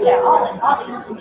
Yeah, all these two.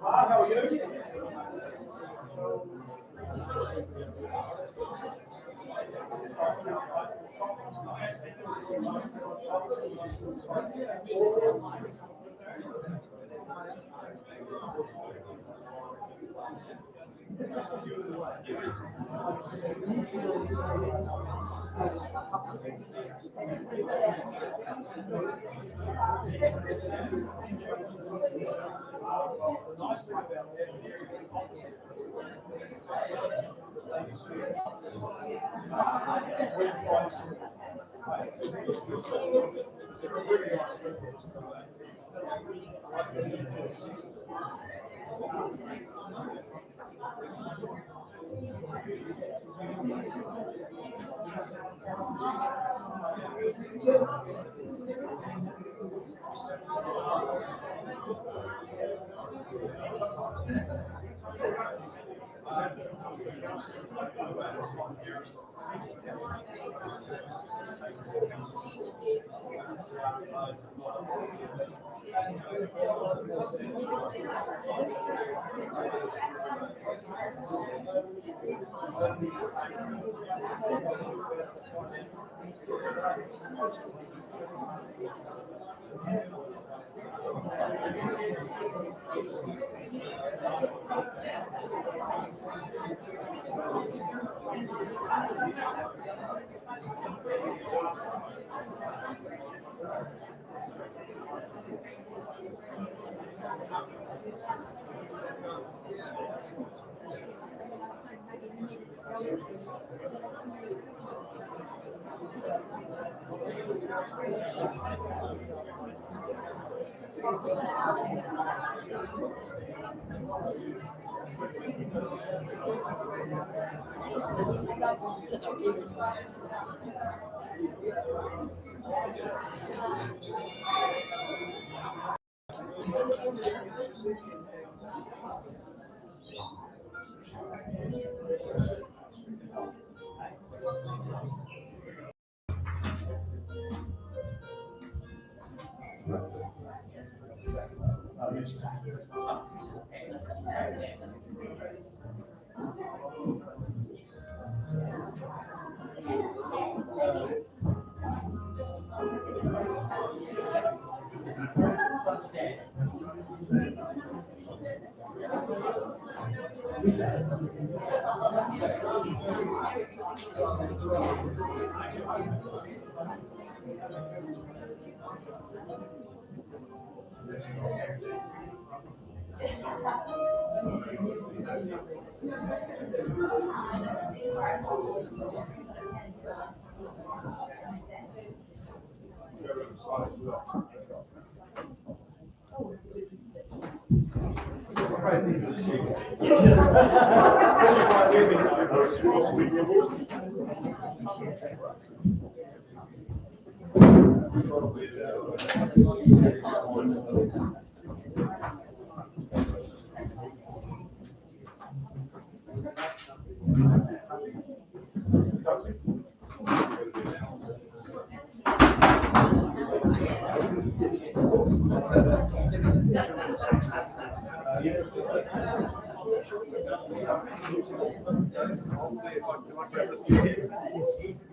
How are you?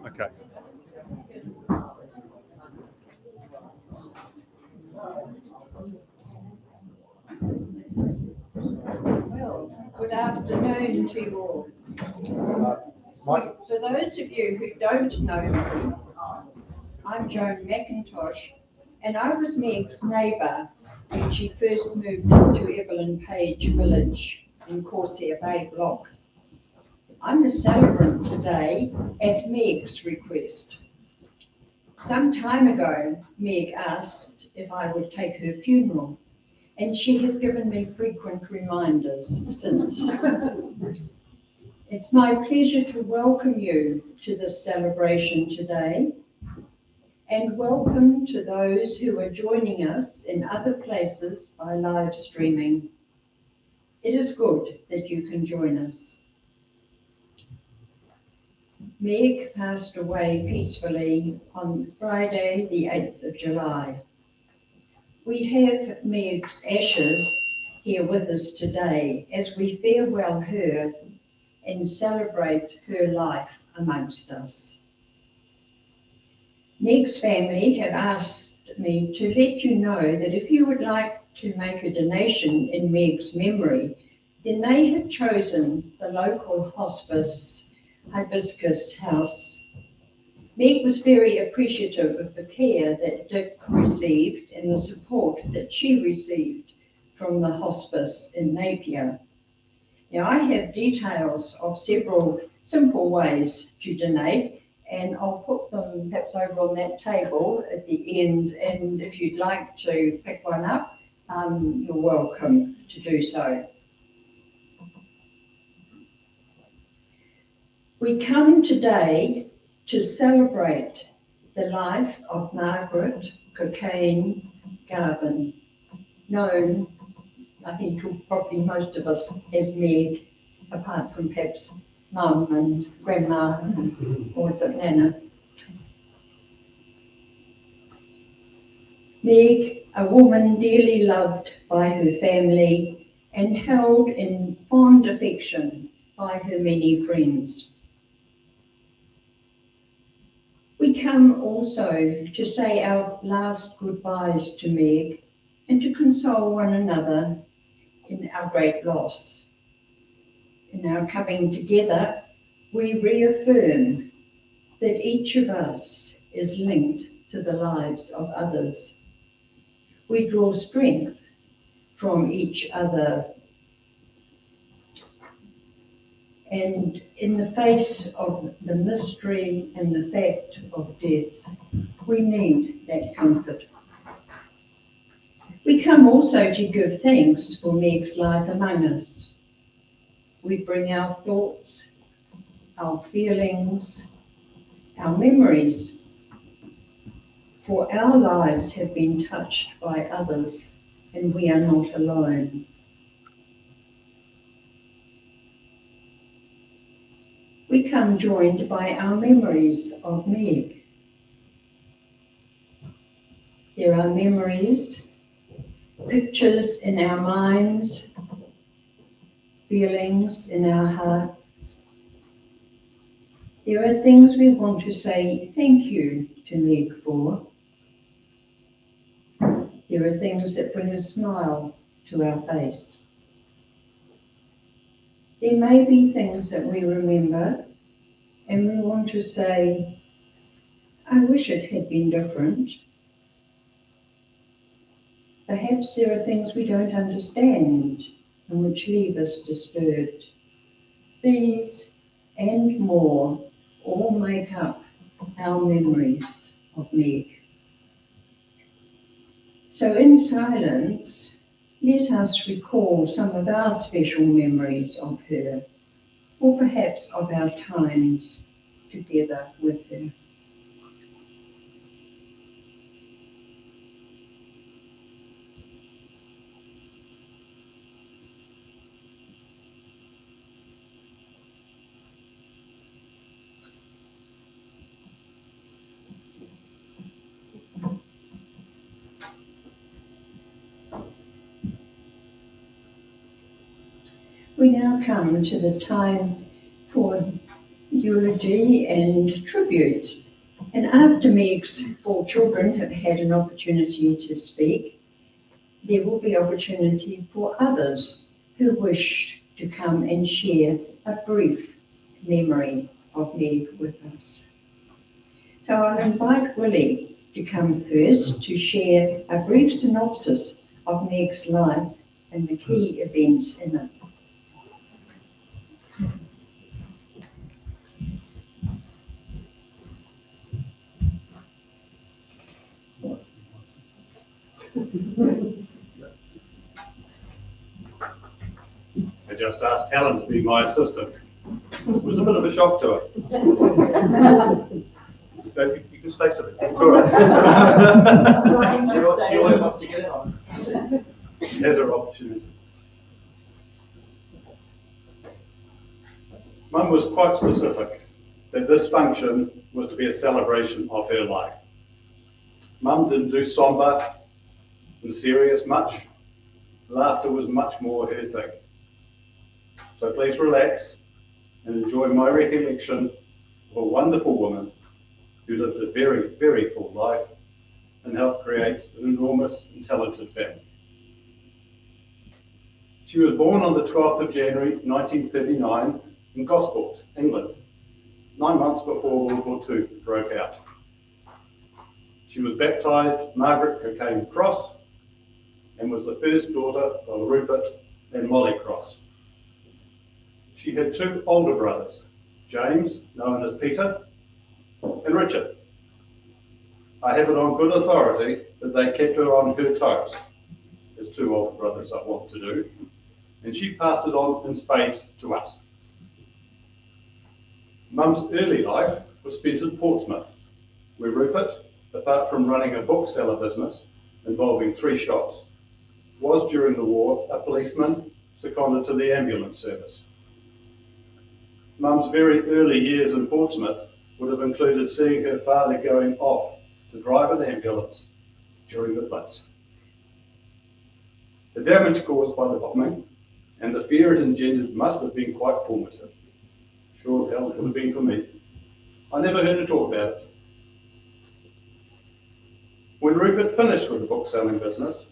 Okay. Well, good afternoon to you all. For those of you who don't know me, I'm Joan McIntosh, and I was Meg's neighbour when she first moved into Evelyn Page Village in Corsair Bay Block. I'm the celebrant today at Meg's request. Some time ago, Meg asked if I would take her funeral, and she has given me frequent reminders since. It's my pleasure to welcome you to this celebration today, and welcome to those who are joining us in other places by live streaming. It is good that you can join us. Meg passed away peacefully on Friday, the 8th of July. We have Meg's ashes here with us today as we farewell her and celebrate her life amongst us. Meg's family have asked me to let you know that if you would like to make a donation in Meg's memory, then they have chosen the local hospice Hibiscus House. Meg was very appreciative of the care that Dick received and the support that she received from the hospice in Napier. Now, I have details of several simple ways to donate, and I'll put them perhaps over on that table at the end, and if you'd like to pick one up, you're welcome to do so. We come today to celebrate the life of Margaret Cocaine Garvin, known, I think, to probably most of us as Meg, apart from perhaps Mum and Grandma, or is it Nana? Meg, a woman dearly loved by her family and held in fond affection by her many friends. We come also to say our last goodbyes to Meg and to console one another in our great loss. In our coming together, we reaffirm that each of us is linked to the lives of others. We draw strength from each other. And in the face of the mystery and the fact of death, we need that comfort. We come also to give thanks for Meg's life among us. We bring our thoughts, our feelings, our memories, for our lives have been touched by others, and we are not alone. We come joined by our memories of Meg. There are memories, pictures in our minds, feelings in our hearts. There are things we want to say thank you to Meg for. There are things that bring a smile to our face. There may be things that we remember and we want to say, I wish it had been different. Perhaps there are things we don't understand and which leave us disturbed. These and more all make up our memories of Meg. So in silence, let us recall some of our special memories of her, or perhaps of our times together with her. We now come to the time for eulogy and tributes. And after Meg's 4 children have had an opportunity to speak, there will be opportunity for others who wish to come and share a brief memory of Meg with us. So I'll invite Willie to come first to share a brief synopsis of Meg's life and the key events in it. I just asked Helen to be my assistant. It was a bit of a shock to her. You can stay sitting. It's all right. She always wants to get it on. There's her opportunity. Mum was quite specific that this function was to be a celebration of her life. Mum didn't do sombre and serious much. Laughter was much more her thing. So please relax and enjoy my recollection of a wonderful woman who lived a very, very full life and helped create an enormous and talented family. She was born on the 12th of January 1939 in Gosport, England, 9 months before World War II broke out. She was baptised Margaret Cocaine Cross and was the first daughter of Rupert and Molly Cross. She had two older brothers, James, known as Peter, and Richard. I have it on good authority that they kept her on her toes, as two older brothers are wont to do, and she passed it on in spades to us. Mum's early life was spent in Portsmouth, where Rupert, apart from running a bookseller business involving 3 shops, was during the war a policeman seconded to the ambulance service. Mum's very early years in Portsmouth would have included seeing her father going off to drive an ambulance during the Blitz. The damage caused by the bombing and the fear it engendered must have been quite formative. Sure, hell, it would have been for me. I never heard her talk about it. When Rupert finished with the book selling business,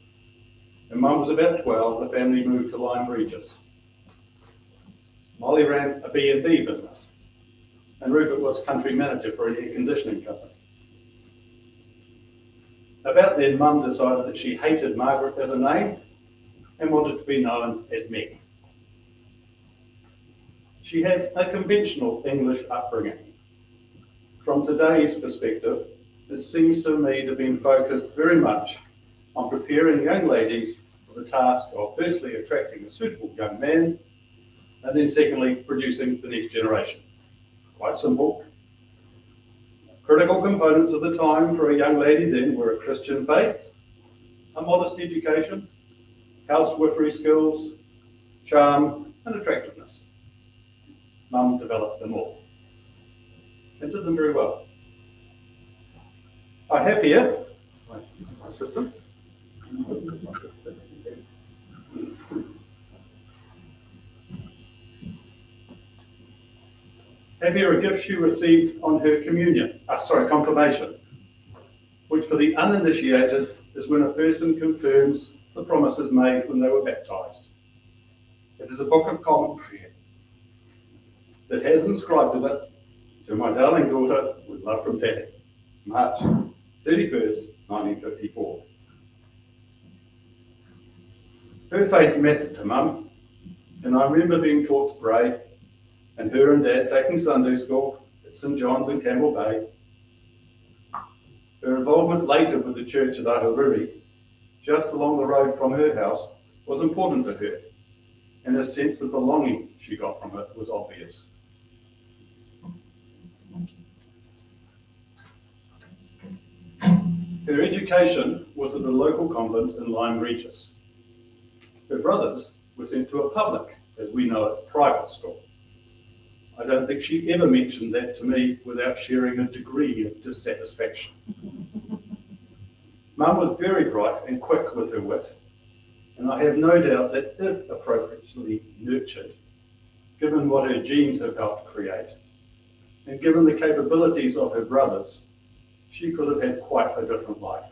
and Mum was about 12, the family moved to Lyme Regis. Molly ran a B&B business, and Rupert was country manager for an air conditioning company. About then, Mum decided that she hated Margaret as a name and wanted to be known as Meg. She had a conventional English upbringing. From today's perspective, it seems to me to have been focused very much on preparing young ladies for the task of firstly attracting a suitable young man, and then secondly producing the next generation. Quite simple. Critical components of the time for a young lady then were a Christian faith, a modest education, housewifery skills, charm, and attractiveness. Mum developed them all and did them very well. I have here my assistant. Have here a gift she received on her confirmation, which for the uninitiated is when a person confirms the promises made when they were baptised. It is a book of commentary that has inscribed in it, "To my darling daughter, with love from Daddy, March 31st, 1954. Her faith mattered to Mum, and I remember being taught to pray, and her and Dad taking Sunday school at St John's in Campbell Bay. Her involvement later with the church at Ahuriri, just along the road from her house, was important to her, and a sense of belonging she got from it was obvious. Her education was at the local convent in Lyme Regis. Her brothers were sent to a public, as we know it, private school. I don't think she ever mentioned that to me without sharing a degree of dissatisfaction. Mum was very bright and quick with her wit, and I have no doubt that if appropriately nurtured, given what her genes have helped create, and given the capabilities of her brothers, she could have had quite a different life.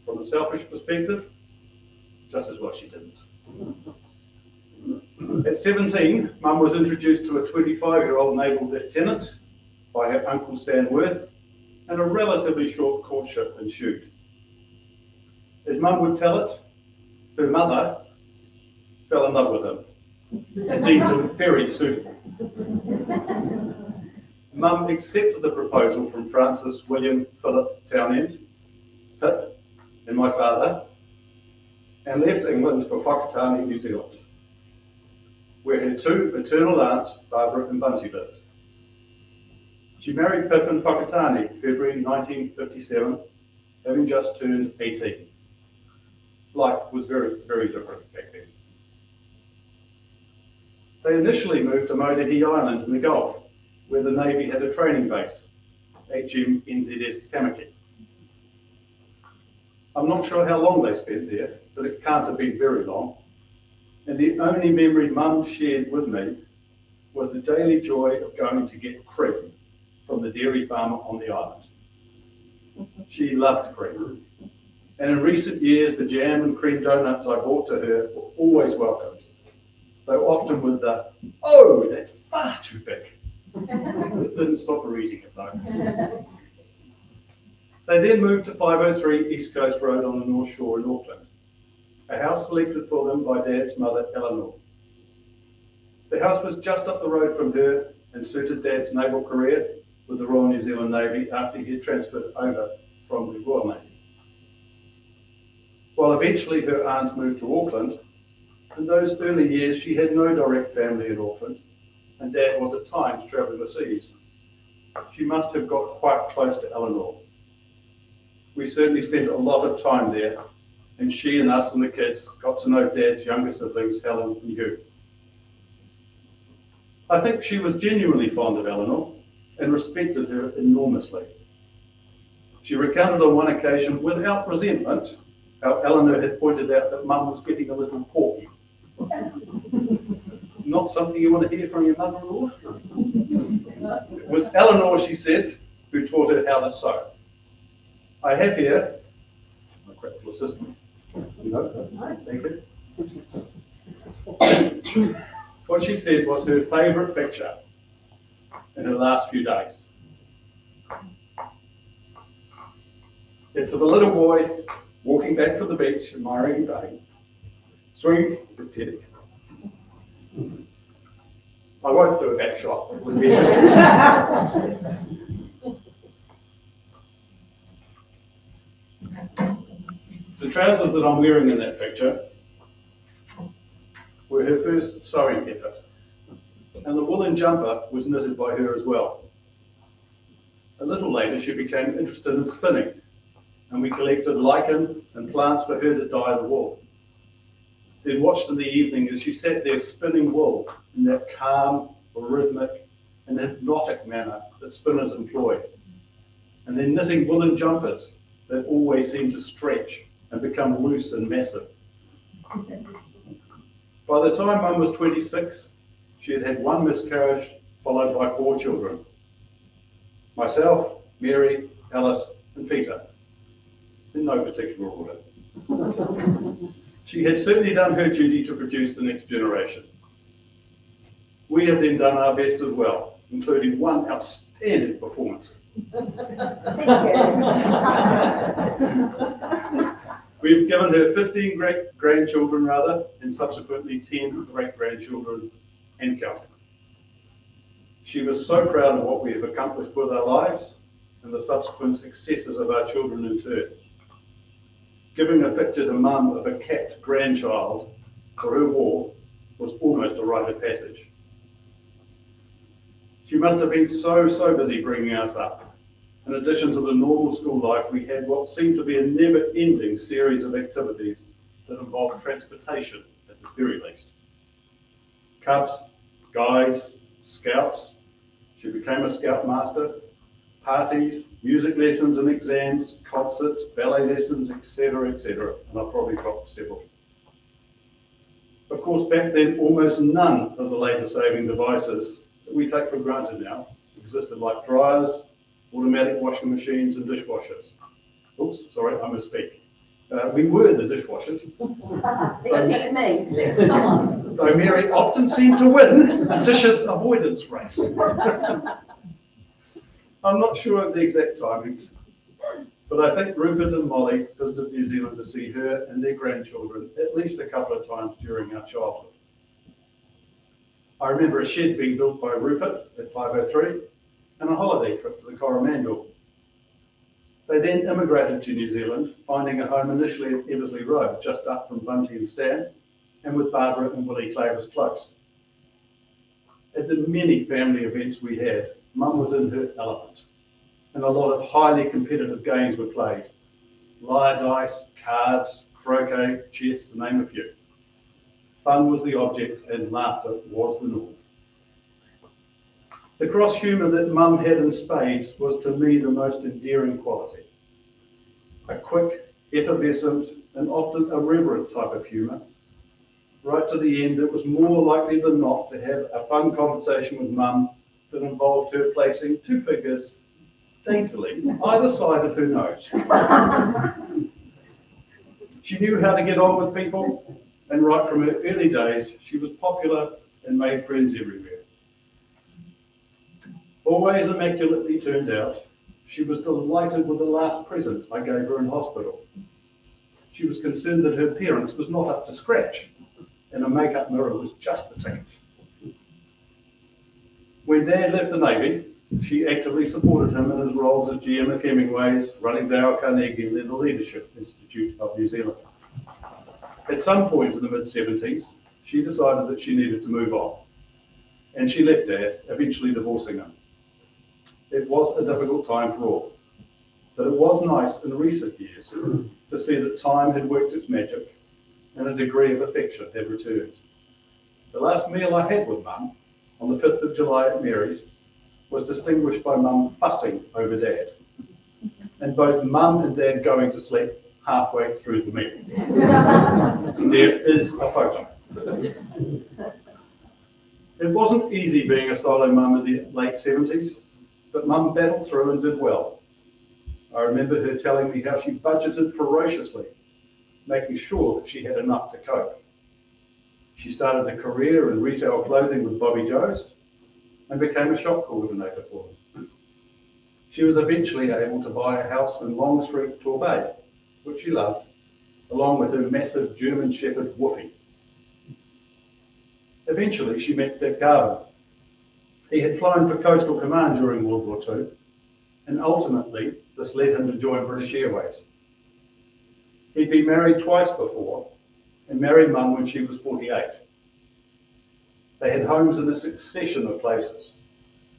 From a selfish perspective, just as well she didn't. At 17, Mum was introduced to a 25-year-old naval lieutenant by her uncle Stan Worth, and a relatively short courtship ensued. As Mum would tell it, her mother fell in love with him and deemed him very suitable. Mum accepted the proposal from Francis William Philip Townend, Pitt, and my father, and left England for Whakatane, New Zealand, where her two maternal aunts, Barbara and Bunty, lived. She married Pip in Whakatane, February 1957, having just turned 18. Life was very, very different back then. They initially moved to Motahi Island in the Gulf, where the Navy had a training base, HM NZS Tamaki. I'm not sure how long they spent there, but it can't have been very long. And the only memory Mum shared with me was the daily joy of going to get cream from the dairy farmer on the island. She loved cream. And in recent years, the jam and cream donuts I bought to her were always welcomed, though often with the, "Oh, that's far too big." It didn't stop her eating it though. They then moved to 503 East Coast Road on the North Shore in Auckland, a house selected for them by Dad's mother, Eleanor. The house was just up the road from her and suited Dad's naval career with the Royal New Zealand Navy after he had transferred over from the Royal Navy. While eventually her aunts moved to Auckland, in those early years she had no direct family in Auckland, and Dad was at times travelling overseas. She must have got quite close to Eleanor. We certainly spent a lot of time there, and she and us and the kids got to know Dad's younger siblings, Helen and Hugh. I think she was genuinely fond of Eleanor and respected her enormously. She recounted on one occasion, without resentment, how Eleanor had pointed out that Mum was getting a little porky. Not something you want to hear from your mother-in-law? It was Eleanor, she said, who taught her how to sew. I have here my grateful assistant. Thank you. What she said was her favourite picture in her last few days. It's of a little boy walking back from the beach, admiring the bay, swinging his teddy. I won't do a back shot. It would be The trousers that I'm wearing in that picture were her first sewing effort, and the woolen jumper was knitted by her as well. A little later she became interested in spinning, and we collected lichen and plants for her to dye the wool. Then watched in the evening as she sat there spinning wool in that calm, rhythmic and hypnotic manner that spinners employ, and then knitting woolen jumpers that always seem to stretch and become loose and massive. By the time Mum was 26, she had had one miscarriage followed by 4 children. Myself, Mary, Alice and Peter, in no particular order. She had certainly done her duty to produce the next generation. We have then done our best as well, including one outstanding performance. We've given her 15 great-grandchildren and subsequently 10 great-grandchildren and counting. She was so proud of what we have accomplished with our lives and the subsequent successes of our children in turn. Giving a picture to Mum of a capped grandchild for her wall was almost a rite of passage. She must have been so busy bringing us up. In addition to the normal school life, we had what seemed to be a never-ending series of activities that involved transportation, at the very least. Cubs, guides, scouts. She became a scout master. Parties, music lessons and exams, concerts, ballet lessons, etc., etc. And I've probably dropped several. Of course, back then, almost none of the labour-saving devices that we take for granted now existed, like dryers, automatic washing machines and dishwashers. Oops, sorry, I misspeak. We were the dishwashers. Though Mary often seemed to win the dishes avoidance race. I'm not sure of the exact timings, but I think Rupert and Molly visited New Zealand to see her and their grandchildren at least a couple of times during our childhood. I remember a shed being built by Rupert at 503 and a holiday trip to the Coromandel. They then immigrated to New Zealand, finding a home initially at Eversley Road, just up from Bunty and Stan, and with Barbara and Willie Clavers close. At the many family events we had, Mum was in her element, and a lot of highly competitive games were played. Lyre dice, cards, croquet, chess, to name a few. Fun was the object and laughter was the norm. The cross humour that Mum had in spades was to me the most endearing quality. A quick, effervescent, and often irreverent type of humour. Right to the end, it was more likely than not to have a fun conversation with Mum that involved her placing two fingers daintily either side of her nose. She knew how to get on with people, and right from her early days, she was popular and made friends everywhere. Always immaculately turned out, she was delighted with the last present I gave her in hospital. She was concerned that her appearance was not up to scratch, and a makeup mirror was just the taint. When Dad left the Navy, she actively supported him in his roles as GM of Hemingway's, running Dale Carnegie and then the Leadership Institute of New Zealand. At some point in the mid-70s, she decided that she needed to move on, and she left Dad, eventually divorcing him. It was a difficult time for all, but it was nice in recent years to see that time had worked its magic and a degree of affection had returned. The last meal I had with Mum, on the 5th of July at Mary's, was distinguished by Mum fussing over Dad, and both Mum and Dad going to sleep halfway through the meal. There is a photo. It wasn't easy being a solo mum in the late 70s, but Mum battled through and did well. I remember her telling me how she budgeted ferociously, making sure that she had enough to cope. She started a career in retail clothing with Bobby Joe's and became a shop coordinator for them. She was eventually able to buy a house in Long Street, Torbay, which she loved, along with her massive German Shepherd Woofy. Eventually, she met Dick Garvin. He had flown for Coastal Command during World War II, and ultimately, this led him to join British Airways. He'd been married twice before, and married Mum when she was 48. They had homes in a succession of places: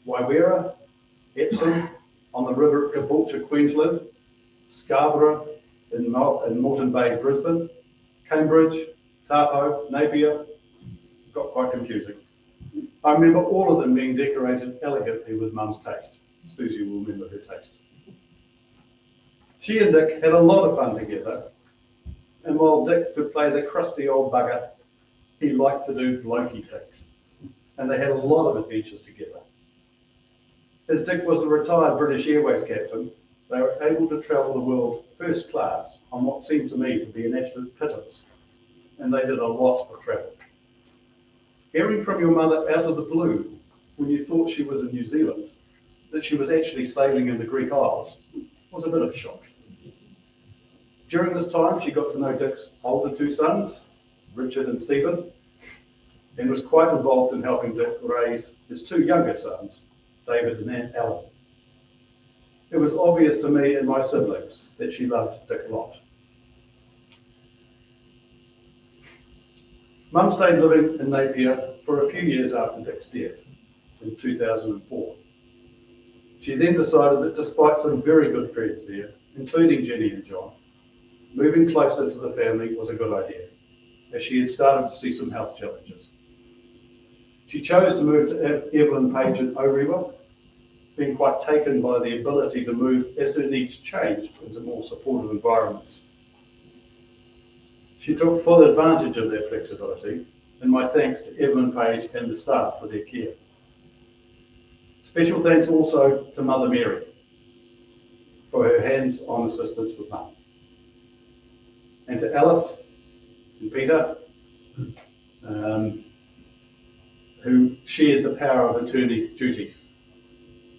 Waiwera, Epsom, on the river at Caboolture, Queensland, Scarborough in Moreton Bay, Brisbane, Cambridge, Taupo, Napier. Got quite confusing. I remember all of them being decorated elegantly with Mum's taste. Susie will remember her taste. She and Dick had a lot of fun together, and while Dick could play the crusty old bugger, he liked to do blokey things, and they had a lot of adventures together. As Dick was a retired British Airways captain, they were able to travel the world first class on what seemed to me to be an absolute pittance, and they did a lot of travel. Hearing from your mother out of the blue, when you thought she was in New Zealand, that she was actually sailing in the Greek Isles, was a bit of a shock. During this time, she got to know Dick's older two sons, Richard and Stephen, and was quite involved in helping Dick raise his two younger sons, David and Alan. It was obvious to me and my siblings that she loved Dick a lot. Mum stayed living in Napier for a few years after Dick's death in 2004. She then decided that despite some very good friends there, including Jenny and John, moving closer to the family was a good idea, as she had started to see some health challenges. She chose to move to Evelyn Page in Orewa, being quite taken by the ability to move as her needs changed into more supportive environments. She took full advantage of their flexibility, and my thanks to Evelyn Page and the staff for their care. Special thanks also to Mother Mary for her hands-on assistance with Mum, and to Alice and Peter, who shared the power of attorney duties,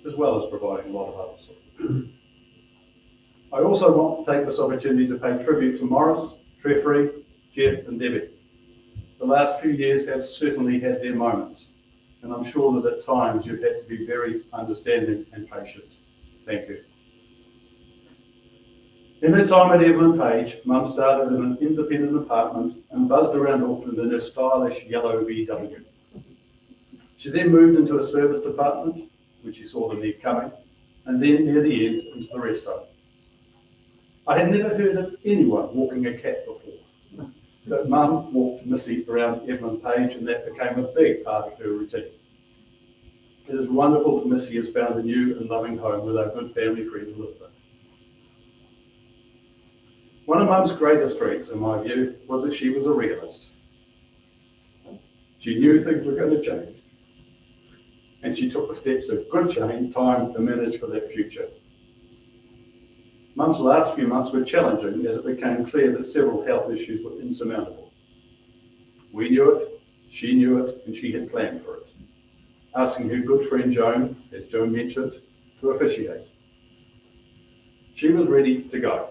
as well as providing a lot of other support. I also want to take this opportunity to pay tribute to Morris, Treffry, Jeff and Debbie. The last few years have certainly had their moments, and I'm sure that at times you've had to be very understanding and patient. Thank you. In her time at Evelyn Page, Mum started in an independent apartment and buzzed around Auckland in her stylish yellow VW. She then moved into a serviced apartment, when she saw the need coming, and then near the end into the rest home. I had never heard of anyone walking a cat before, but Mum walked Missy around Evelyn Page and that became a big part of her routine. It is wonderful that Missy has found a new and loving home with our good family friend Elizabeth. One of Mum's greatest strengths, in my view, was that she was a realist. She knew things were going to change, and she took the steps of good change time to manage for that future. Mum's last few months were challenging as it became clear that several health issues were insurmountable. We knew it, she knew it, and she had planned for it, asking her good friend Joan, as Joan mentioned, to officiate. She was ready to go.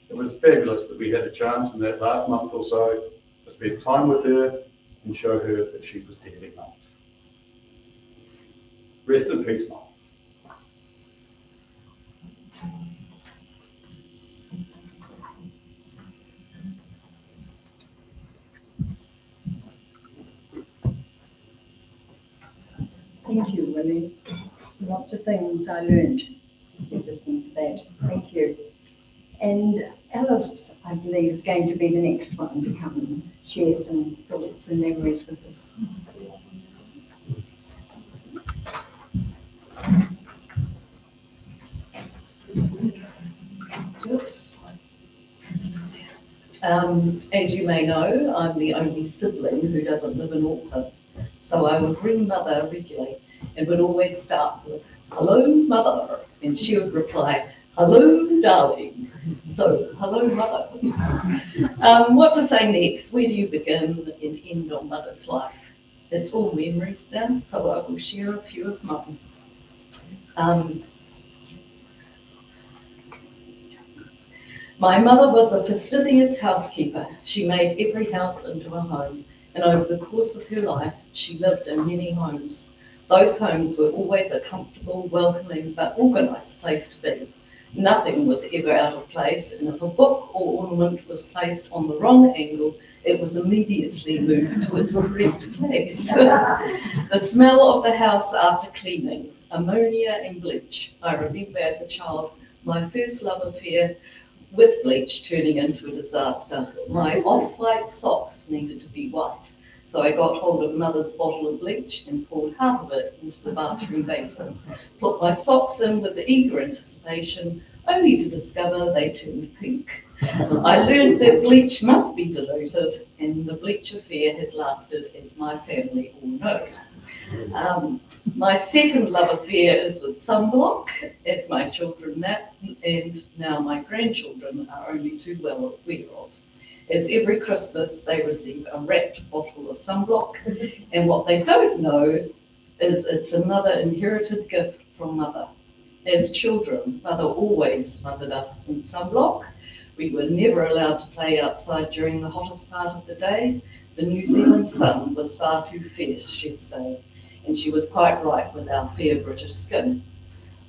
It was fabulous that we had a chance in that last month or so to spend time with her and show her that she was dearly loved. Rest in peace, Mum. Thank you, Willie. Lots of things I learned listening to that. Thank you. And Alice, I believe, is going to be the next one to come and share some thoughts and memories with us. As you may know, I'm the only sibling who doesn't live in Auckland, so I would ring Mother regularly and would always start with, "Hello, Mother," and she would reply, "Hello, darling." So, hello, Mother. What to say next? Where do you begin and end on Mother's life? It's all memories now, so I will share a few of mine. My mother was a fastidious housekeeper. She made every house into a home, and over the course of her life, she lived in many homes. Those homes were always a comfortable, welcoming, but organised place to be. Nothing was ever out of place, and if a book or ornament was placed on the wrong angle, it was immediately moved to its correct place. The smell of the house after cleaning, ammonia and bleach. I remember as a child, my first love affair with bleach turning into a disaster. My off-white socks needed to be white, so I got hold of Mother's bottle of bleach and poured half of it into the bathroom basin. Put my socks in with eager anticipation, only to discover they turned pink. I learned that bleach must be diluted, and the bleach affair has lasted, as my family all knows. My second love affair is with sunblock, as my children and now my grandchildren are only too well aware of. As every Christmas they receive a wrapped bottle of sunblock, and what they don't know is it's another inherited gift from Mother. As children, Mother always smothered us in sunblock. We were never allowed to play outside during the hottest part of the day. The New Zealand sun was far too fierce, she'd say, and she was quite right with our fair British skin.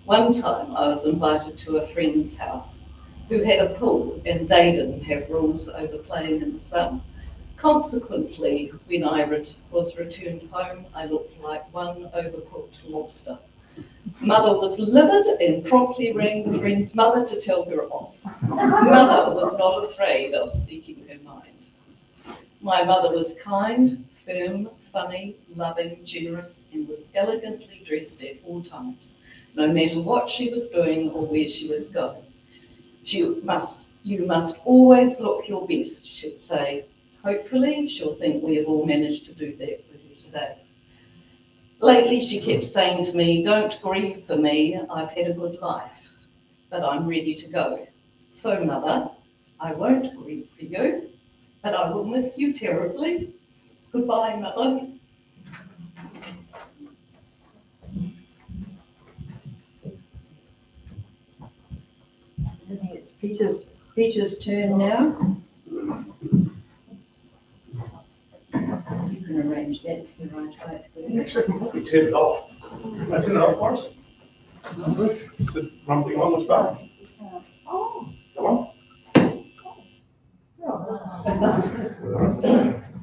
One time I was invited to a friend's house who had a pool, and they didn't have rules over playing in the sun. Consequently, when I was returned home, I looked like one overcooked lobster. Mother was livid and promptly rang the friend's mother to tell her off. Mother was not afraid of speaking her mind. My mother was kind, firm, funny, loving, generous, and was elegantly dressed at all times, no matter what she was doing or where she was going. You must always look your best, she'd say. Hopefully, she'll think we have all managed to do that for her today. Lately, she kept saying to me, "Don't grieve for me, I've had a good life, but I'm ready to go." So, Mother, I won't grieve for you, but I will miss you terribly. Goodbye, Mother. I think it's Peter's turn now. You can arrange that to the right height. You turn it off. I turn it off, Morris. Is it rumbling on the spot? Oh. Hi,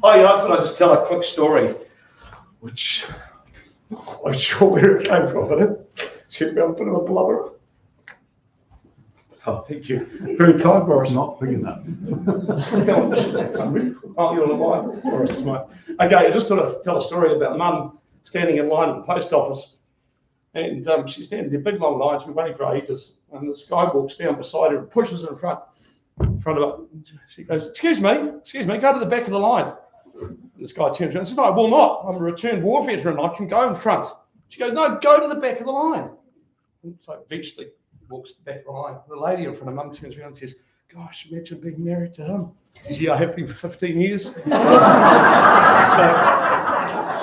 I thought I'd just tell a quick story, which I'm not quite sure where it came from, but it's a bit of a blubber. Oh, thank you. Very kind, Morris. Not big enough. Oh, you're on the line. Morris is mine. Okay, I just thought I'd tell a story about Mum standing in line at the post office. And she's standing in big long lines, we're waiting for ages. And this guy walks down beside her and pushes her in front of her. She goes, excuse me, go to the back of the line. And this guy turns around and says, no, I will not. I'm a returned war veteran. I can go in front. She goes, no, go to the back of the line. And so eventually walks to the back of the line. The lady in front of Mum turns around and says, gosh, imagine being married to him. She says, yeah, I have been for 15 years. So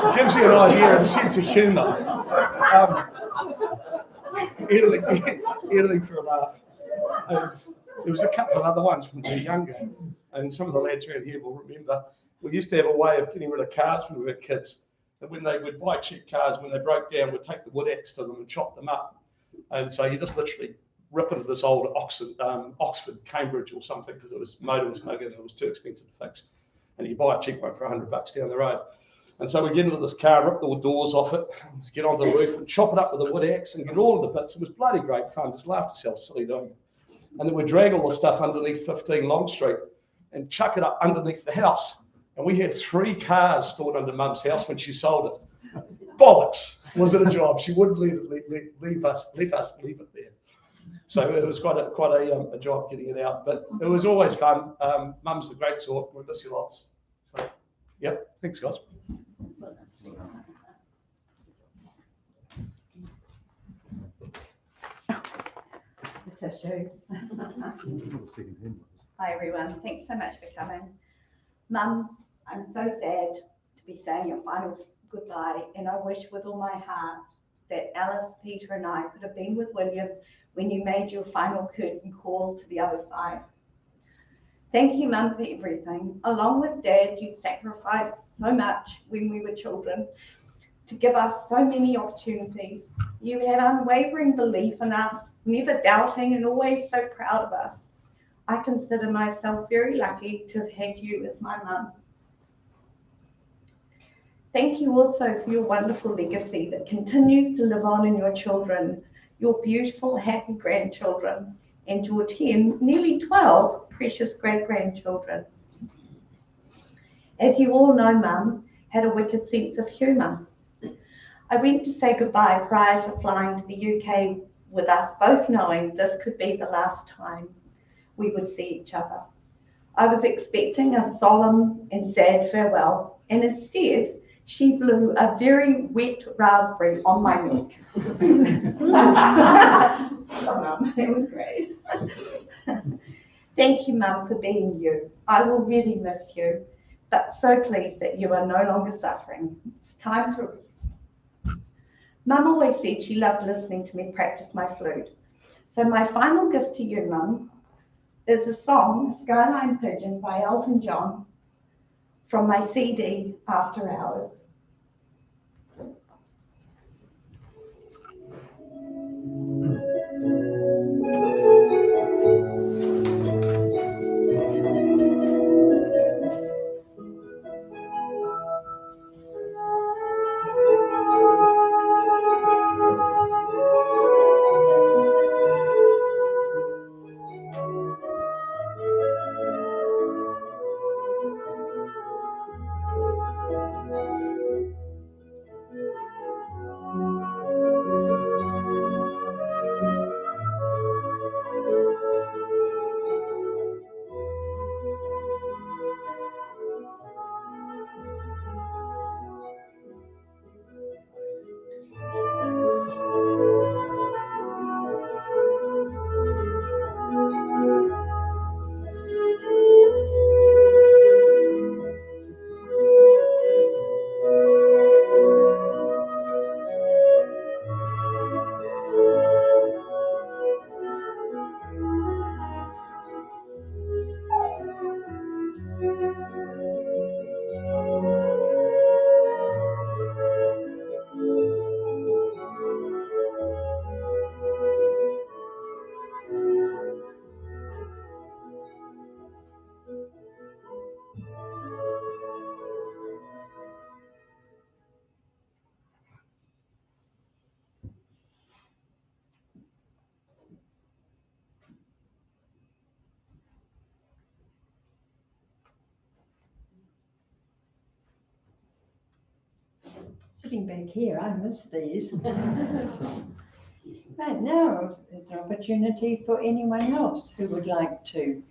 it gives you an idea of a sense of humour. Anything for a laugh. There was a couple of other ones when we were younger, and some of the lads around here will remember, we used to have a way of getting rid of cars when we were kids. And when they would buy cheap cars, when they broke down, we'd take the wood axe to them and chop them up. And so you just literally rip into this old Oxford, Cambridge or something, because motor was no good and it was too expensive to fix. And you buy a cheap one for $100 down the road. And so we get into this car, rip the doors off it, get on the roof and chop it up with a wood axe and get all of the bits. It was bloody great fun, just laughed ourselves silly doing it. And then we'd drag all the stuff underneath 15 Long Street and chuck it up underneath the house. And we had 3 cars stored under Mum's house when she sold it. Bollocks, was it a job? She wouldn't let us leave it there. So it was quite a job getting it out, but it was always fun. Mum's a great sort. We miss you lots. So, yeah, thanks, guys. Hi everyone, thanks so much for coming. Mum, I'm so sad to be saying your final goodbye, and I wish with all my heart that Alice, Peter and I could have been with William when you made your final curtain call to the other side. Thank you, Mum, for everything. Along with Dad, you sacrificed so much when we were children to give us so many opportunities. You had unwavering belief in us, never doubting and always so proud of us. I consider myself very lucky to have had you as my mum. Thank you also for your wonderful legacy that continues to live on in your children, your beautiful, happy grandchildren, and your 10, nearly 12 precious great-grandchildren. As you all know, Mum had a wicked sense of humour. I went to say goodbye prior to flying to the UK with us both knowing this could be the last time we would see each other. I was expecting a solemn and sad farewell, and instead she blew a very wet raspberry on my neck. Oh, Mum, it was great. Thank you, Mum, for being you. I will really miss you, but so pleased that you are no longer suffering. It's time to rest. Mum always said she loved listening to me practice my flute. So my final gift to you, Mum, is a song, Skyline Pigeon by Elton John, from my CD, After Hours. sitting back here, I miss these. Right now, it's an opportunity for anyone else who would like to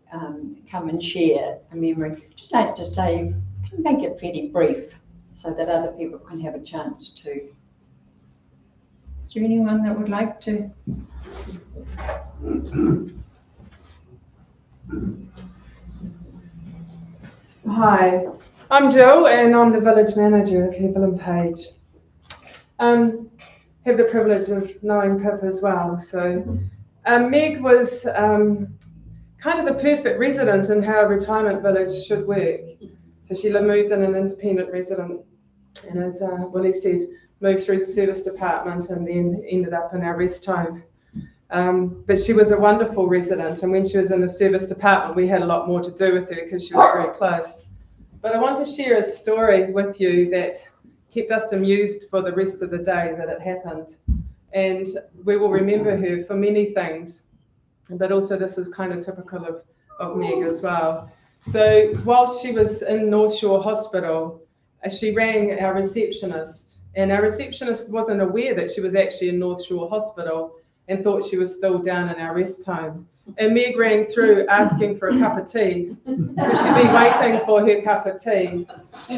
come and share a memory. Just like to say, make it fairly brief so that other people can have a chance to. Is there anyone that would like to? Hi, I'm Jill and I'm the village manager of Hebel Page. Have the privilege of knowing Pip as well. So Meg was kind of the perfect resident in how a retirement village should work. So she moved in an independent resident and, as Willie said, moved through the service department and then ended up in our rest home. But she was a wonderful resident, and when she was in the service department we had a lot more to do with her because she was very close. But I want to share a story with you that kept us amused for the rest of the day that it happened. And we will remember her for many things, but also this is kind of typical of Meg as well. So whilst she was in North Shore Hospital, she rang our receptionist, and our receptionist wasn't aware that she was actually in North Shore Hospital and thought she was still down in our rest home. And Meg rang through asking for a cup of tea, because she'd been waiting for her cup of tea.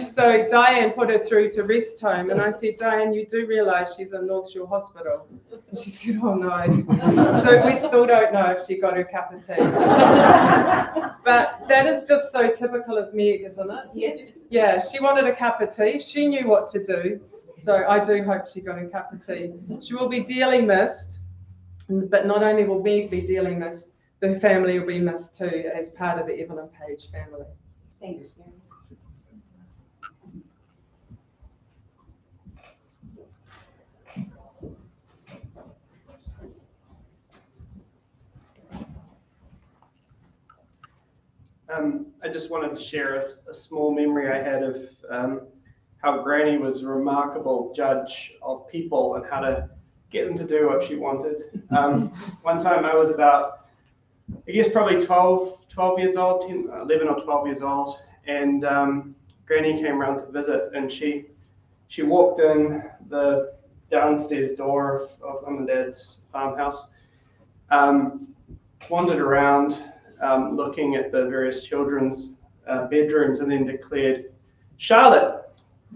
So Diane put her through to rest home, and I said, Diane, you do realise she's in North Shore Hospital? And she said, oh no. So we still don't know if she got her cup of tea. But that is just so typical of Meg, isn't it? Yeah. Yeah, she wanted a cup of tea. She knew what to do. So I do hope she got a cup of tea. She will be dearly missed, but not only will Meg be dearly missed, the family will be missed too as part of the Evelyn Page family. Thanks. I just wanted to share a small memory I had of how Granny was a remarkable judge of people and how to get them to do what she wanted. One time I was about, I guess probably 12 years old, 11 or 12 years old, and Granny came around to visit, and she walked in the downstairs door of Mum and Dad's farmhouse, wandered around looking at the various children's bedrooms, and then declared, Charlotte,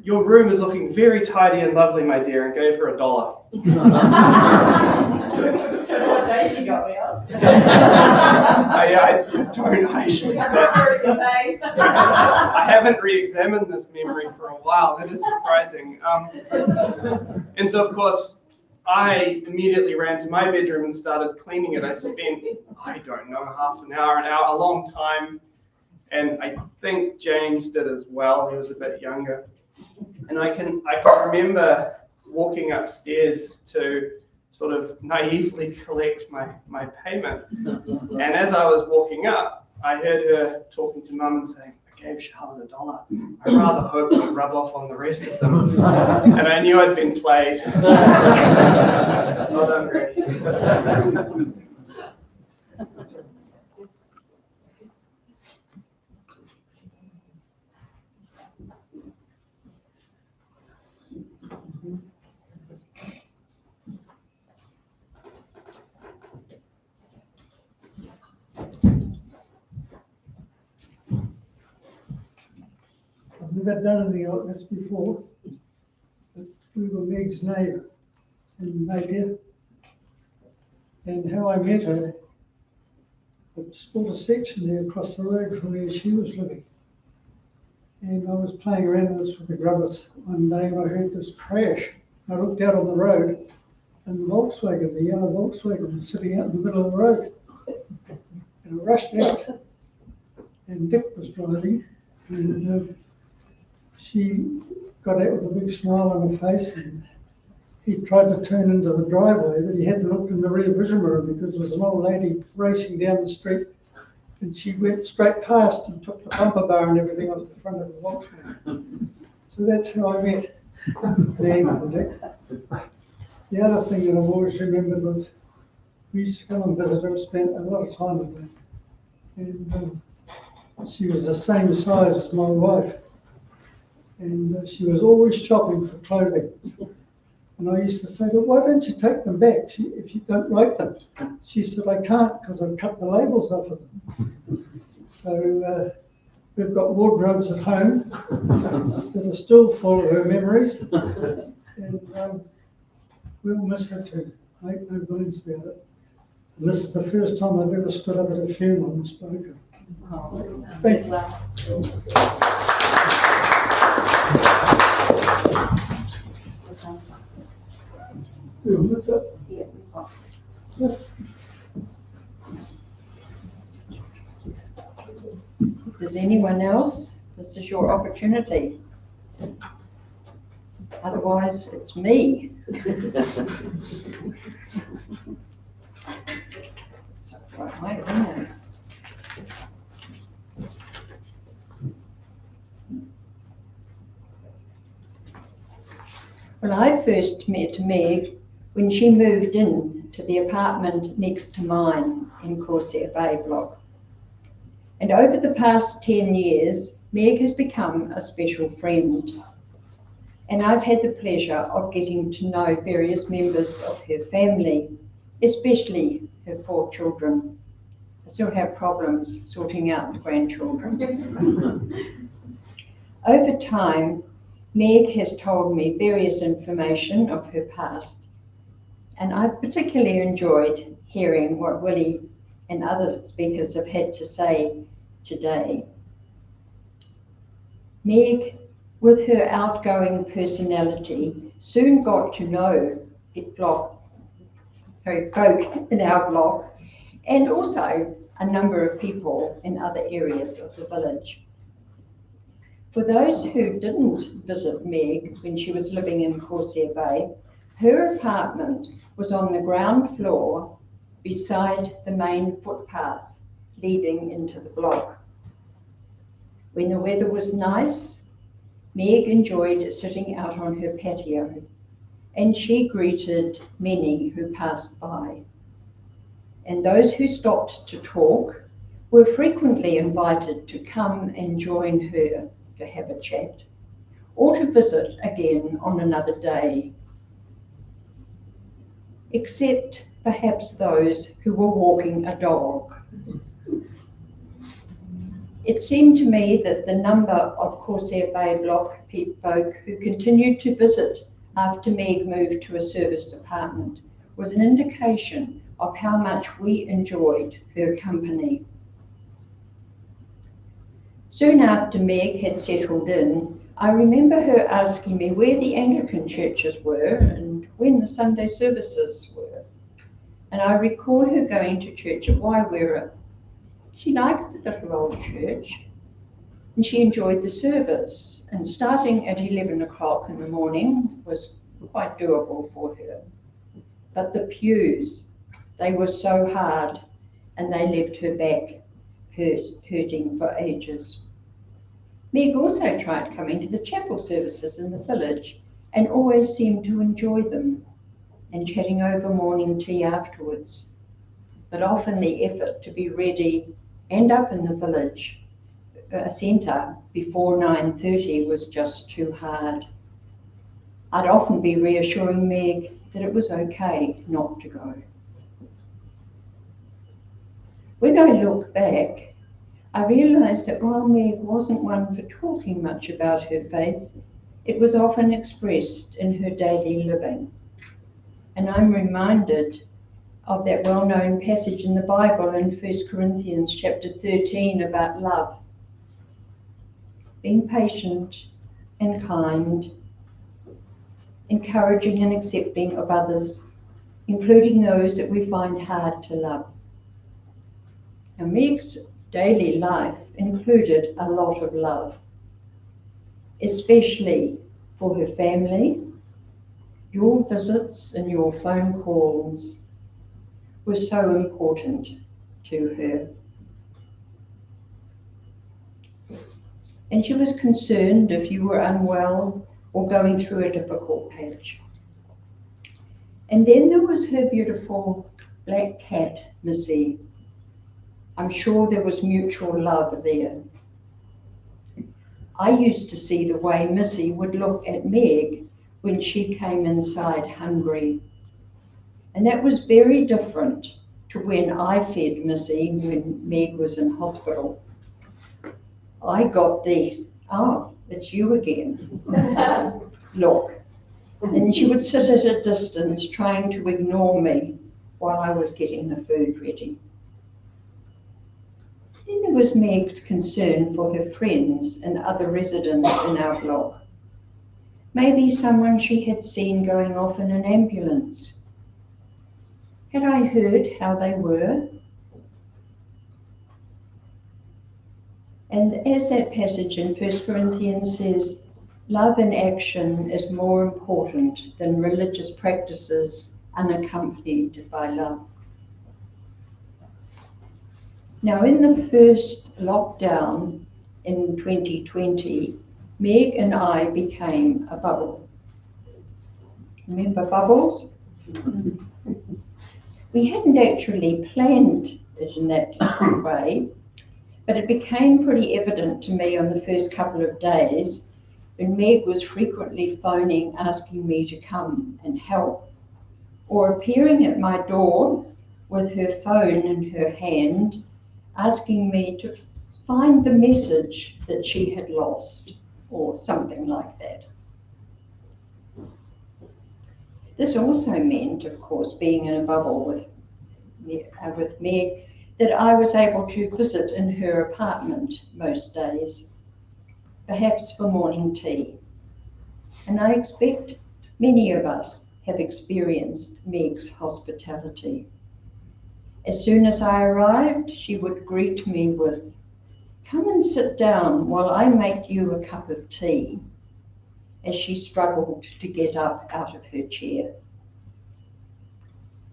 your room is looking very tidy and lovely, my dear, and gave her $1. What day she got me up? I don't actually. I haven't re-examined this memory for a while. That is surprising. And so, of course, I immediately ran to my bedroom and started cleaning it. I spent, I don't know, half an hour, a long time. And I think James did as well. He was a bit younger. And I can remember walking upstairs to sort of naively collect my payment. And as I was walking up, I heard her talking to Mum and saying, I gave Charlotte $1. I rather hope it would rub off on the rest of them. And I knew I'd been played. Well done, Granny. I've never done anything like this before, but we were Meg's neighbour in Napier, and how I met her, it's sort of section there across the road from where she was living. And I was playing around with this with the grubbers one day, and I heard this crash. I looked out on the road, and the Volkswagen, the yellow Volkswagen, was sitting out in the middle of the road. And I rushed out, and Dick was driving, and she got out with a big smile on her face, and he tried to turn into the driveway, but he hadn't looked in the rear vision mirror because there was an old lady racing down the street, and she went straight past and took the bumper bar and everything off the front of the Volkswagen. So that's how I met Meg and Dick. The other thing that I've always remembered was we used to come and visit her, spent a lot of time with her, and she was the same size as my wife. and she was always shopping for clothing. And I used to say to her, why don't you take them back if you don't like them? She said, I can't because I've cut the labels off of them. So we've got wardrobes at home that are still full of her memories. And we'll miss her too. Make no bones about it. And this is the first time I've ever stood up at a funeral and spoken. Thank you. We'll miss it. If there's anyone else, this is your opportunity. Otherwise, it's me. So, right, isn't it? Well, I first met Meg when she moved in to the apartment next to mine in Corsair Bay block. And over the past 10 years, Meg has become a special friend. And I've had the pleasure of getting to know various members of her family, especially her 4 children. I still have problems sorting out the grandchildren. Over time, Meg has told me various information of her past, and I've particularly enjoyed hearing what Willie and other speakers have had to say today. Meg, with her outgoing personality, soon got to know folk in our block, and also a number of people in other areas of the village. For those who didn't visit Meg when she was living in Corsair Bay, her apartment was on the ground floor beside the main footpath leading into the block. When the weather was nice, Meg enjoyed sitting out on her patio, and she greeted many who passed by. And those who stopped to talk were frequently invited to come and join her to have a chat, or to visit again on another day, except perhaps those who were walking a dog. It seemed to me that the number of Corsair Bay block folk who continued to visit after Meg moved to a serviced apartment was an indication of how much we enjoyed her company. Soon after Meg had settled in, I remember her asking me where the Anglican churches were and when the Sunday services were. And I recall her going to church at Waiwera. She liked the little old church, and she enjoyed the service, and starting at 11 o'clock in the morning was quite doable for her. But the pews, they were so hard, and they left her back hurting for ages. Meg also tried coming to the chapel services in the village and always seemed to enjoy them, and chatting over morning tea afterwards. But often the effort to be ready and up in the village centre before 9:30 was just too hard. I'd often be reassuring Meg that it was okay not to go. When I look back, I realised that while Meg wasn't one for talking much about her faith, it was often expressed in her daily living. And I'm reminded of that well-known passage in the Bible in 1 Corinthians chapter 13 about love. Being patient and kind, encouraging and accepting of others, including those that we find hard to love. Now, Meg's daily life included a lot of love, especially for her family. Your visits and your phone calls were so important to her. And she was concerned if you were unwell or going through a difficult patch. And then there was her beautiful black cat, Missy. I'm sure there was mutual love there. I used to see the way Missy would look at Meg when she came inside hungry. And that was very different to when I fed Missy when Meg was in hospital. I got the, oh, it's you again, look. And she would sit at a distance trying to ignore me while I was getting the food ready. Then there was Meg's concern for her friends and other residents in our block. Maybe someone she had seen going off in an ambulance. Had I heard how they were? And as that passage in 1 Corinthians says, love in action is more important than religious practices unaccompanied by love. Now, in the first lockdown in 2020, Meg and I became a bubble. Remember bubbles? We hadn't actually planned it in that way, but it became pretty evident to me on the first couple of days when Meg was frequently phoning, asking me to come and help, or appearing at my door with her phone in her hand, asking me to find the message that she had lost, or something like that. This also meant, of course, being in a bubble with Meg, that I was able to visit in her apartment most days, perhaps for morning tea. And I expect many of us have experienced Meg's hospitality. As soon as I arrived, she would greet me with, "Come and sit down while I make you a cup of tea," as she struggled to get up out of her chair.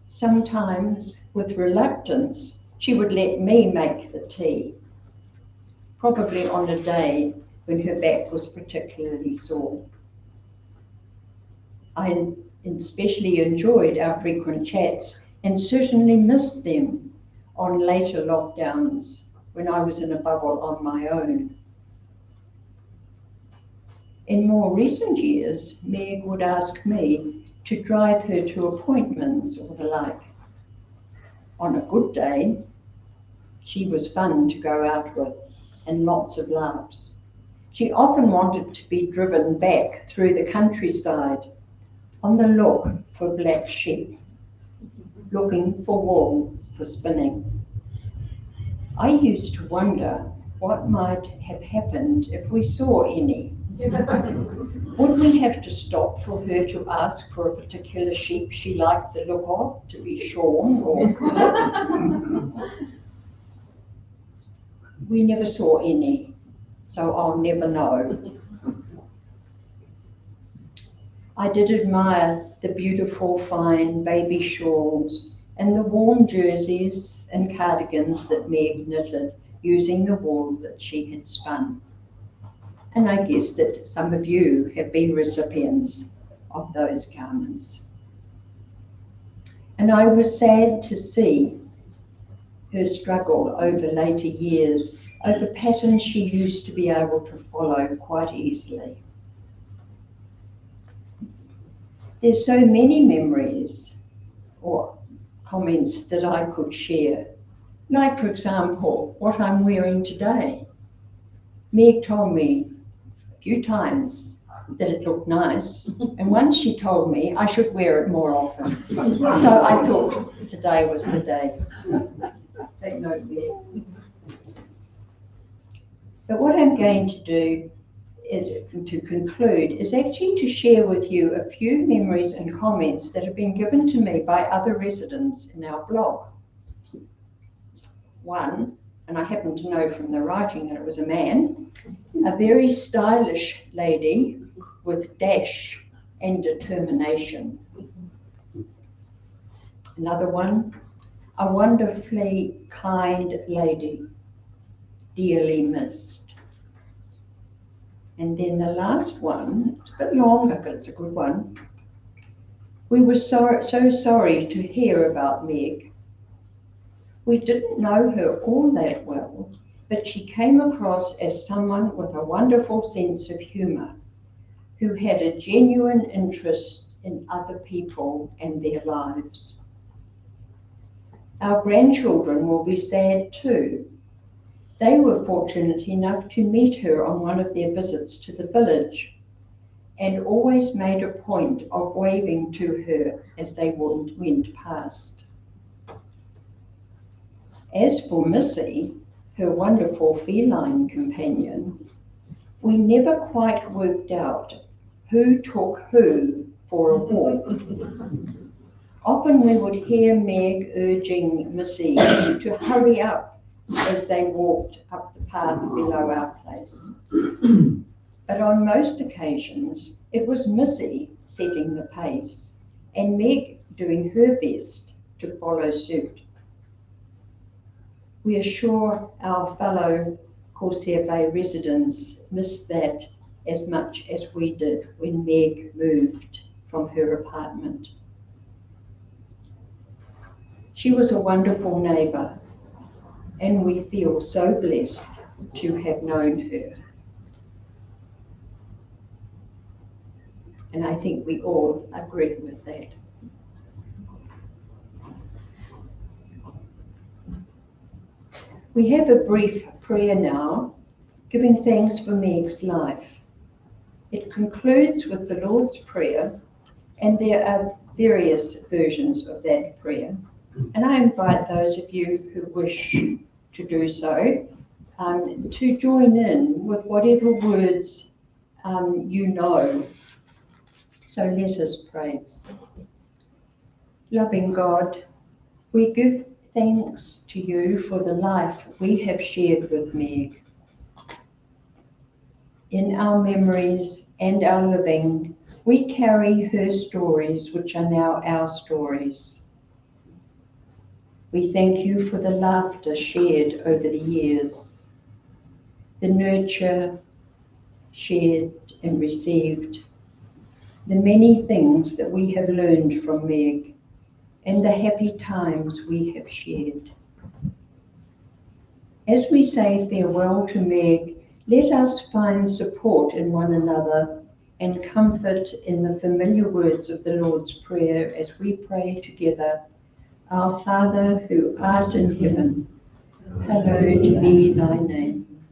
Sometimes, with reluctance, she would let me make the tea, probably on a day when her back was particularly sore. I especially enjoyed our frequent chats and certainly missed them on later lockdowns when I was in a bubble on my own. In more recent years, Meg would ask me to drive her to appointments or the like. On a good day, she was fun to go out with and lots of laughs. She often wanted to be driven back through the countryside on the look for black sheep, looking for wool for spinning. I used to wonder what might have happened if we saw any. Would we have to stop for her to ask for a particular sheep she liked the look of to be shorn or clipped? We never saw any, so I'll never know. I did admire the beautiful fine baby shawls and the warm jerseys and cardigans that Meg knitted using the wool that she had spun. And I guess that some of you have been recipients of those garments. And I was sad to see her struggle over later years, over patterns she used to be able to follow quite easily. There's so many memories or comments that I could share. Like, for example, what I'm wearing today. Meg told me a few times that it looked nice, and once she told me I should wear it more often. So I thought today was the day. Take note, Meg. But what I'm going to do to conclude is actually to share with you a few memories and comments that have been given to me by other residents in our block. One, and I happen to know from the writing that it was a man, a very stylish lady with dash and determination. Another one, a wonderfully kind lady, dearly missed. And then the last one, it's a bit longer, but it's a good one. We were so sorry to hear about Meg. We didn't know her all that well, but she came across as someone with a wonderful sense of humour, who had a genuine interest in other people and their lives. Our grandchildren will be sad too. They were fortunate enough to meet her on one of their visits to the village, and always made a point of waving to her as they went past. As for Missy, her wonderful feline companion, we never quite worked out who took who for a walk. Often we would hear Meg urging Missy to hurry up as they walked up the path below our place. But on most occasions, it was Missy setting the pace and Meg doing her best to follow suit. We are sure our fellow Corsair Bay residents missed that as much as we did when Meg moved from her apartment. She was a wonderful neighbour, and we feel so blessed to have known her. And I think we all agree with that. We have a brief prayer now, giving thanks for Meg's life. It concludes with the Lord's Prayer, and there are various versions of that prayer. And I invite those of you who wish to do so to join in with whatever words you know. So let us pray. Loving God, we give thanks to you for the life we have shared with Meg. In our memories and our living, we carry her stories, which are now our stories. We thank you for the laughter shared over the years, the nurture shared and received, the many things that we have learned from Meg, and the happy times we have shared. As we say farewell to Meg, let us find support in one another and comfort in the familiar words of the Lord's Prayer as we pray together. Our Father who art in heaven, hallowed be thy name.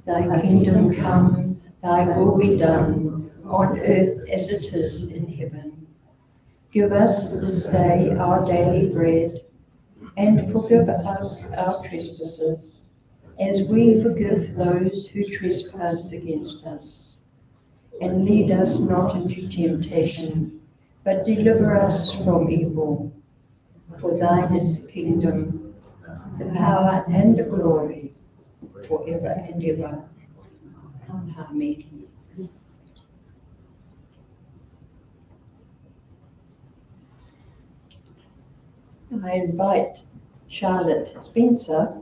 Thy kingdom come, thy will be done, on earth as it is in heaven. Give us this day our daily bread, and forgive us our trespasses, as we forgive those who trespass against us. And lead us not into temptation, but deliver us from evil. For thine is the kingdom, the power and the glory, forever and ever. Amen. I invite Charlotte Spencer,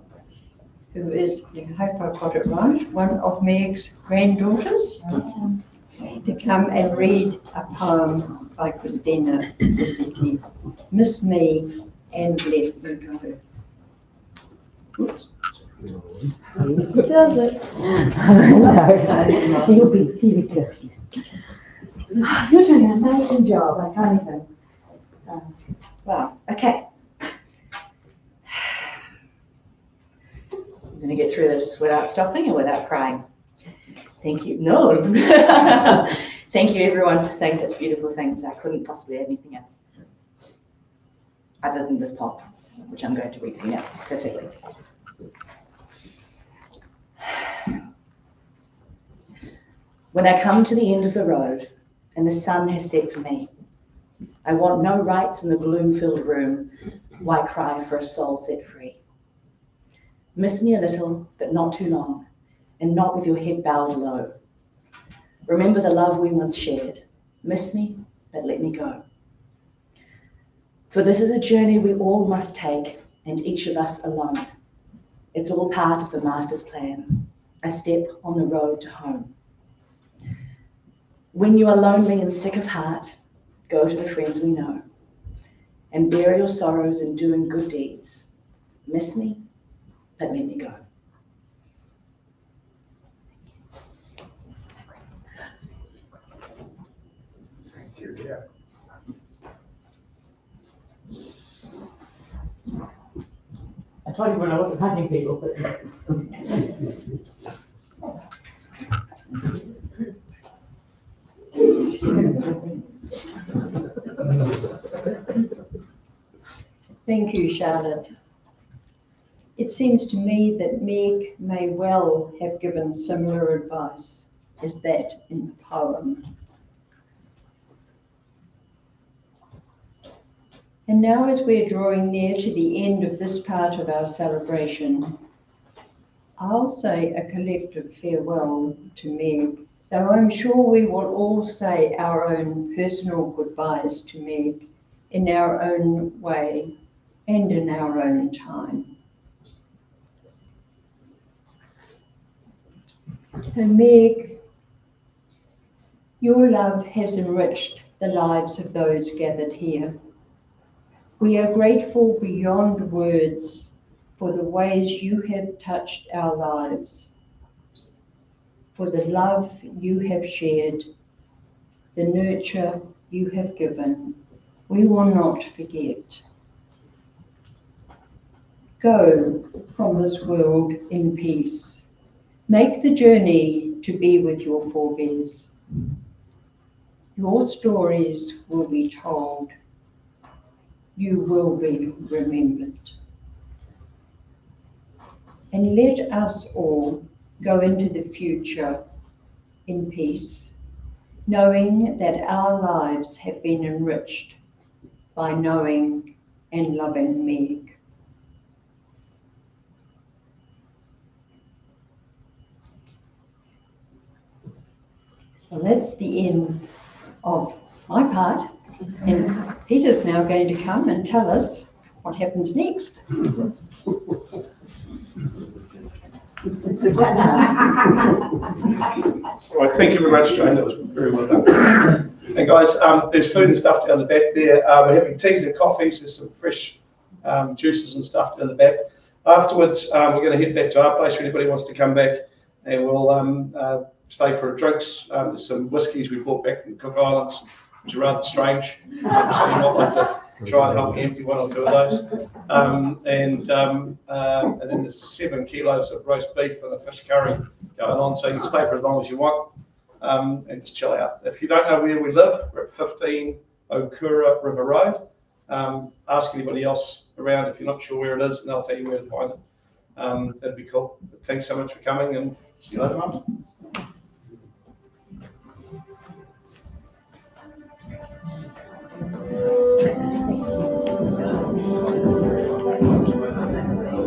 who is, I hope I got it right, one of Meg's granddaughters, to come and read a poem by Christina Rossetti, Miss Me and Let Me Go. Oops. Yes, it does it. No, you'll be feeling good. You're doing an amazing job. I can't even. Wow, okay. I'm going to get through this without stopping and without crying. Thank you. No. Thank you, everyone, for saying such beautiful things. I couldn't possibly add anything else other than this poem, which I'm going to read for you now perfectly. When I come to the end of the road and the sun has set for me, I want no rights in the gloom-filled room. Why cry for a soul set free? Miss me a little, but not too long, and not with your head bowed low. Remember the love we once shared. Miss me, but let me go. For this is a journey we all must take, and each of us alone. It's all part of the Master's plan, a step on the road to home. When you are lonely and sick of heart, go to the friends we know, and bury your sorrows in doing good deeds. Miss me, but let me go. Yeah. I told you when I wasn't hugging people, but. Thank you, Charlotte. It seems to me that Meg may well have given similar advice as that in the poem. And now, as we're drawing near to the end of this part of our celebration, I'll say a collective farewell to Meg, though I'm sure we will all say our own personal goodbyes to Meg in our own way and in our own time. So Meg, your love has enriched the lives of those gathered here. We are grateful beyond words for the ways you have touched our lives, for the love you have shared, the nurture you have given. We will not forget. Go from this world in peace. Make the journey to be with your forebears. Your stories will be told. You will be remembered. And let us all go into the future in peace, knowing that our lives have been enriched by knowing and loving Meg. Well, that's the end of my part, and Peter's now going to come and tell us what happens next. Right, thank you very much, Jane. That was very well done. And guys, there's food and stuff down the back there. We're having teas and coffees. There's some fresh juices and stuff down the back. Afterwards, we're going to head back to our place if anybody wants to come back, and we'll stay for drinks. There's some whiskies we brought back from the Cook Islands, which are rather strange. So you might want to try and help me empty one or two of those. And then there's 7 kilos of roast beef and a fish curry going on. So you can stay for as long as you want and just chill out. If you don't know where we live, we're at 15 Okura River Road. Ask anybody else around if you're not sure where it is, and they'll tell you where to find it. That'd be cool. But thanks so much for coming, and see you later, Mum.